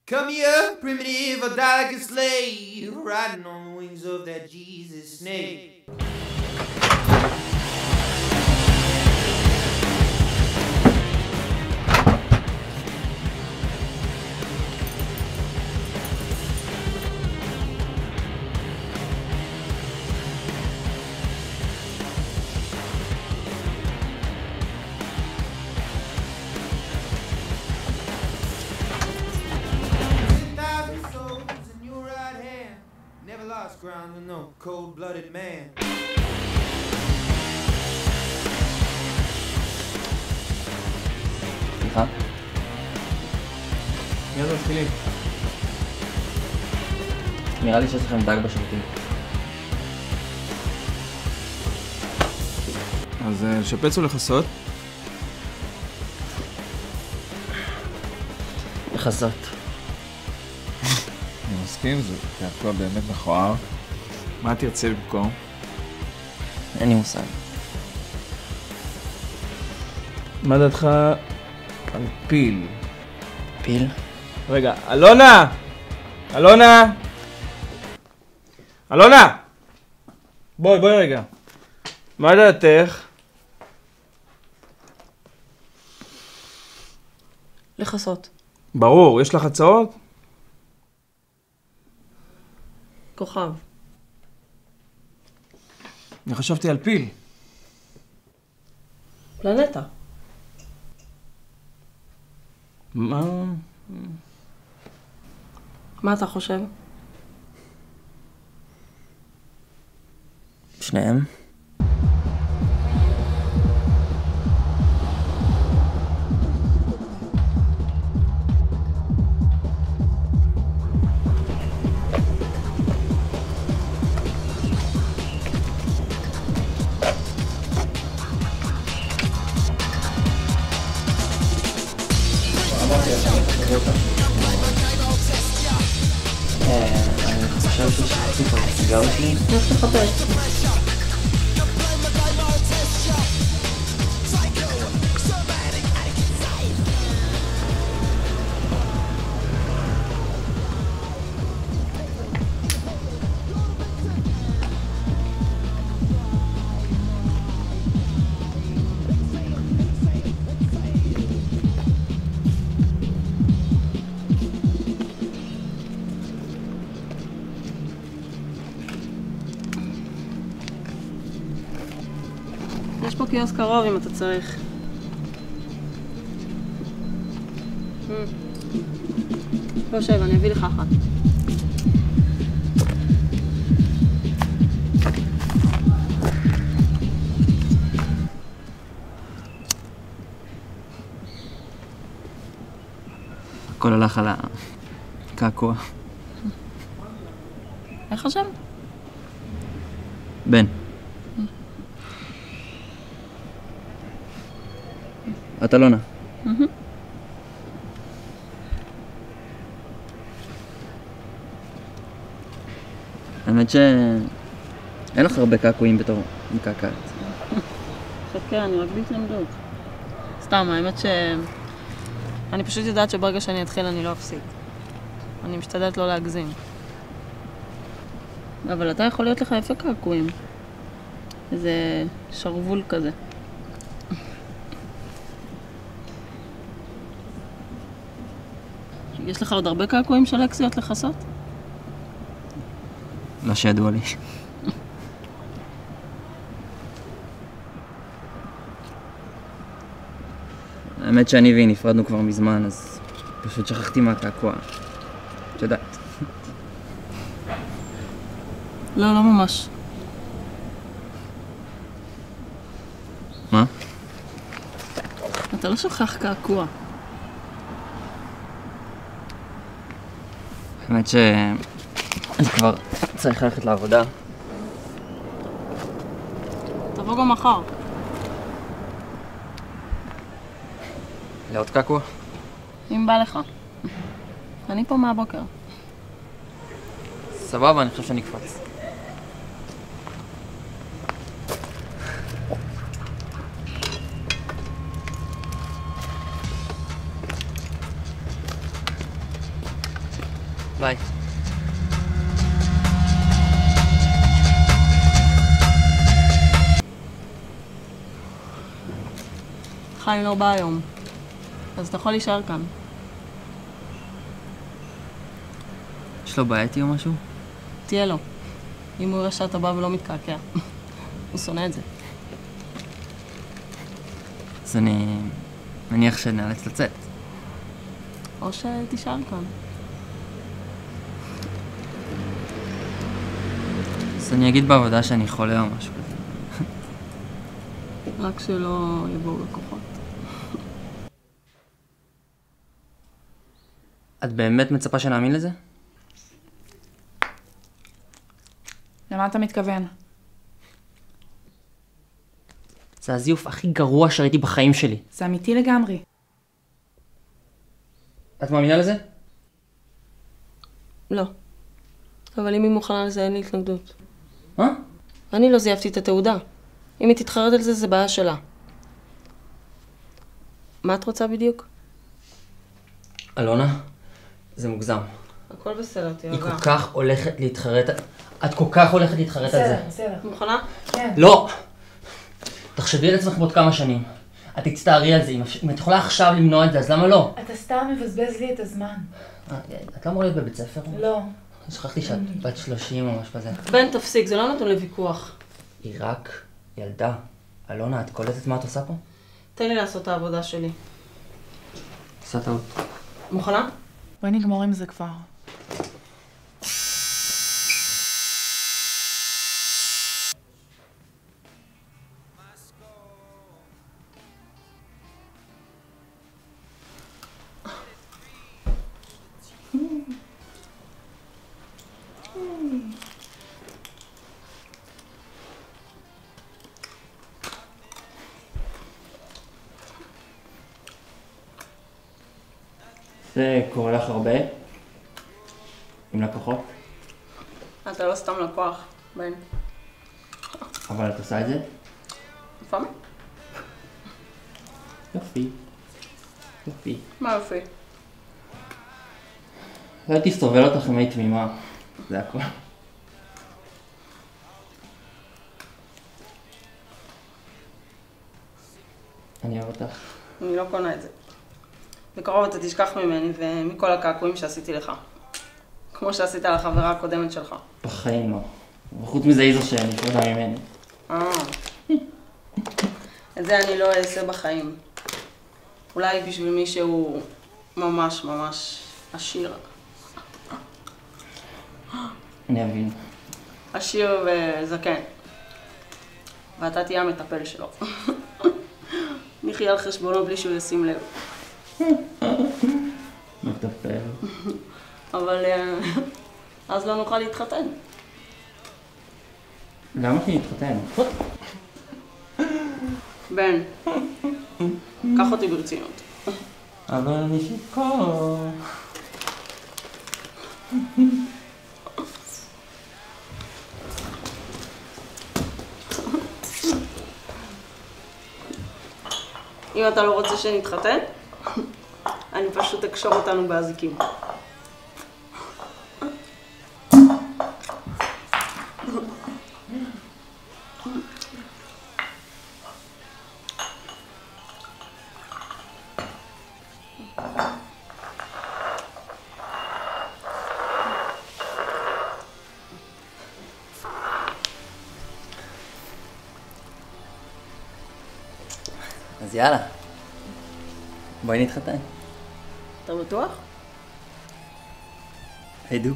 Come here, primitive, or die like a slave, riding on the wings of that Jesus snake. Ground with no cold-blooded man. סליחה? מיד מתחילים. נראה לי שיש לכם דג בשירותים. אז לשפץ או לכסות? לכסות. אני מסכים, זה קעקוע באמת מכוער. מה תרצה במקום? אין לי מושג. מה דעתך על פיל? פיל? רגע, אלונה! אלונה! אלונה! בואי רגע. מה דעתך? לכסות. ברור, יש לך הצעות? כוכב. אני חשבתי על פיל. פלנטה. מה אתה חושב? שניהם? אני חושב ששכחתי פה את הסיגר שלי. איך תחפש? יש פה קיוסק קרוב אם אתה צריך. בוא שב, אני אביא לך אחת. הכל הלך על הקעקוע. איך השם? בן. את אלונה. האמת שאין לך הרבה קעקועים בתור מקעקעת. חכה, אני רק בהתלמדות. סתם, האמת אני פשוט יודעת שברגע שאני אתחיל אני לא אפסיק. אני משתדלת לא להגזים. אבל אתה יכול להיות לך יפה קעקועים. איזה שרוול כזה. יש לך עוד הרבה קעקועים של אקסיות לחסות? לא שידוע לי. האמת שאני והיא נפרדנו כבר מזמן, אז פשוט שכחתי מהקעקוע. את יודעת. לא, לא ממש. מה? אתה לא שוכח קעקוע. האמת אני כבר צריך ללכת לעבודה. תבוא גם מחר. לעוד קעקוע? אם בא לך. אני פה מהבוקר. סבבה, אני חושב שאני אקפץ. ביי. חיים לא בא היום, אז אתה יכול להישאר כאן. יש לו בעיה איתי או משהו? תהיה לו. אם הוא יראה שאתה בא ולא מתקעקע. הוא שונא את זה. אז אני מניח שנאלץ לצאת. או שתישאר כאן. אז אני אגיד בעבודה שאני חולה או משהו כזה. רק שלא יבואו לקוחות. את באמת מצפה שנאמין לזה? למה אתה מתכוון? זה הזיוף הכי גרוע שראיתי בחיים שלי. זה אמיתי לגמרי. את מאמינה לזה? לא. אבל אם היא מוכנה לזה, אין לי התנגדות. מה? אני לא זייפתי את התעודה. אם היא תתחרט על זה, זה בעיה שלה. מה את רוצה בדיוק? אלונה, זה מוגזם. הכל בסדר, תירגע. היא כל כך הולכת להתחרט... את כל כך הולכת להתחרט על זה. בסדר. מוכנה? כן. לא! תחשבי על עצמך בעוד כמה שנים. את תצטערי על זה. אם את יכולה עכשיו למנוע את זה, אז למה לא? אתה סתם מבזבז לי את הזמן. את לא אמורה להיות בבית ספר? לא. שכחתי שאת בת 30 או משהו כזה. בן, תפסיק, זה לא נתון לוויכוח. היא רק ילדה. אלונה, את קולטת מה את עושה פה? תן לי לעשות את העבודה שלי. עושה טעות. מוכנה? בואי נגמור עם זה כבר. זה קורה לך הרבה? עם לקוחות? אתה לא סתם לקוח, בן. אבל את עושה את זה? לפעמים? יופי. יופי. מה יופי? לא הייתי סובל אותך אם היית תמימה. זה הכל. אני אוהב אותך. אני לא קונה את זה. בקרוב אתה תשכח ממני ומכל הקעקועים שעשיתי לך. כמו שעשית על החברה הקודמת שלך. בחיים לא. וחוץ מזה איזו שנפרדה ממני. את זה אני לא אעשה בחיים. אולי בשביל מי שהוא ממש ממש עשיר. אני אבין. עשיר וזקן. ואתה תהיה המטפל שלו. נחיה על חשבונו בלי שהוא ישים לב. מטפל. אבל אז לא נוכל להתחתן. למה שנתחתן? בן, קח אותי ברצינות. אבל אני שיכור. אם אתה לא רוצה שנתחתן, אני פשוט אקשור אותנו באזיקים. אז יאללה. בואי נתחתן. אתה בטוח? הידו.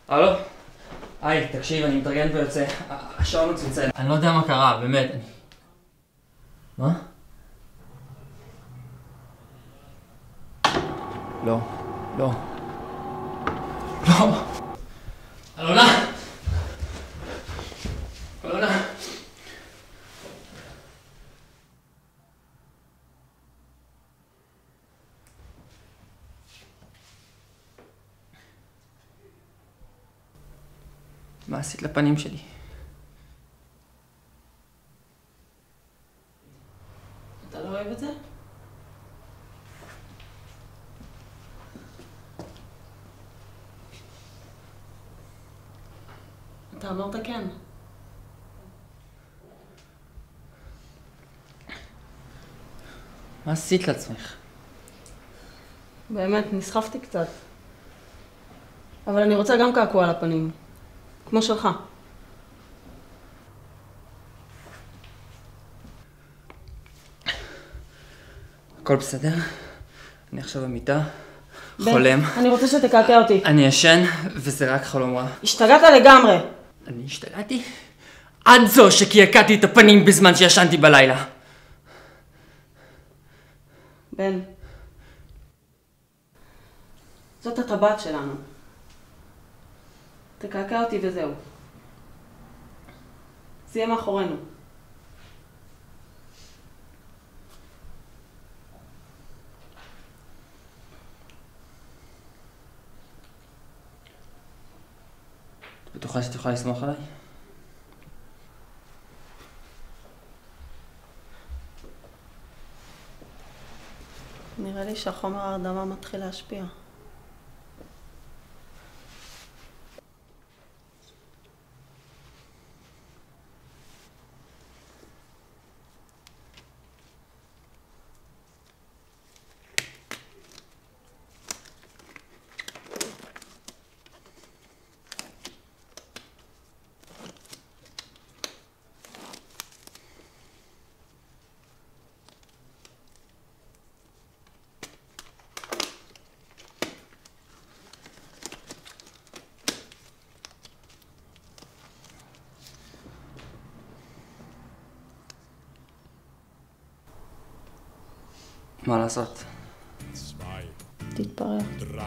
הלו? היי, תקשיב, אני מתארגן ויוצא. השעון מצלצל. אני לא יודע מה קרה, באמת. מה? לא. לא. לא. אלונה! אלונה! מה עשית לפנים שלי? אתה לא אוהב את זה? אתה אמרת כן. מה עשית לעצמך? באמת, נסחפתי קצת. אבל אני רוצה גם קעקוע על הפנים. כמו שלך. הכל בסדר? אני עכשיו במיטה, חולם. אני רוצה שתקעקע אותי. אני ישן, וזה רק חלום רע. השתגעת לגמרי. אני השתגעתי? עד זו שקעקעתי את הפנים בזמן שישנתי בלילה. בן, זאת הטבעת שלנו. תקעקע אותי וזהו. זה יהיה מאחורינו. את בטוחה שאת יכולה לסמוך עליי? נראה לי שהחומר ההרדמה מתחיל להשפיע. מה לעשות? תתפרע. 3,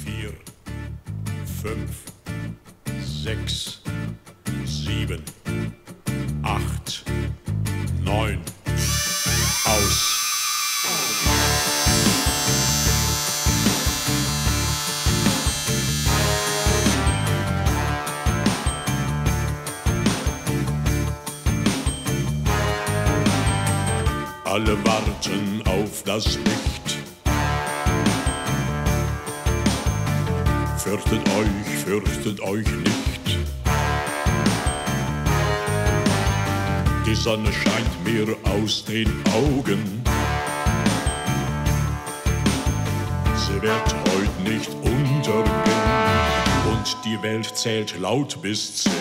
4, 5, 6, 7, 8, 9. Aus. Alle warten auf das Licht. Fürchtet euch nicht. Die Sonne scheint mir aus den Augen. Sie wird heute nicht untergehen und die Welt zählt laut bis 10.